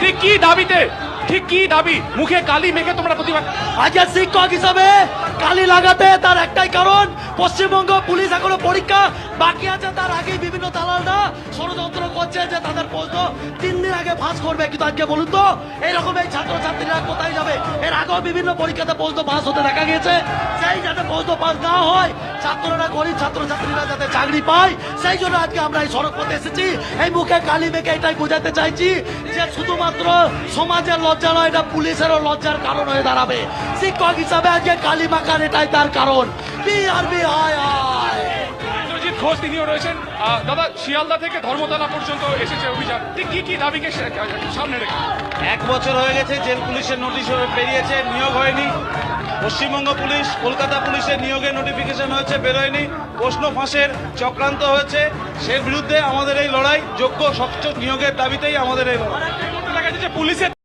ঠিক কি দাবিতে, ঠিক কি দাবি? মুখে কালি মেখে তোমরা প্রতিবাদ। আজকে শিক্ষক হিসাবে কালি লাগাতে তার একটাই কারণ, পশ্চিমবঙ্গ পুলিশ এখনো পরীক্ষা বাকি আছে, তার আগে বিভিন্ন দালালরা ষড়যন্ত্র করছে যে তাদের প্রশ্ন 3 দিন আগে ফাঁস করবে। কিন্তু আজকে বলুন তো এইরকম এই ছাত্রছাত্রীরা কোথায় যাবে? এর আগেও বিভিন্ন পরীক্ষাতে প্রশ্ন ফাঁস হতে দেখা গিয়েছে। সেই যাতে প্রশ্ন ফাঁস না হয়, ছাত্ররা গরিব ছাত্রছাত্রীরা যাতে চাকরি পায়, সেই জন্য আজকে আমরা এই সড়ক পথে এসেছি। এই মুখে কালি মেখে এটাই বোঝাতে চাইছি যে শুধুমাত্র সমাজের লজ্জা নয়, এটা পুলিশেরও লজ্জার কারণ হয়ে দাঁড়াবে। শিক্ষক হিসাবে আজকে কালি মাখার এটাই তার কারণ। বিআরবি হায় হায়। ইন্দ্রজিৎ ঘোষ তিনিও রয়েছেন। দাদা, শিয়ালদা থেকে ধর্মতলা পর্যন্ত এসেছে অভিযান, ঠিক কি কি দাবিকে সামনে রেখে? 1 বছর হয়ে গেছে জেল পুলিশের নোটিশ বেরিয়েছে, নিয়োগ হয়নি। পশ্চিমবঙ্গ পুলিশ, কলকাতা পুলিশের নিয়োগের নোটিফিকেশন হয়েছে, বেরোয়নি। প্রশ্ন ফাঁসের চক্রান্ত হয়েছে, সের বিরুদ্ধে আমাদের এই লড়াই। যোগ্য স্বচ্ছ নিয়োগের দাবিতেই আমাদের এই লড়াই। দেখা যাচ্ছে পুলিশের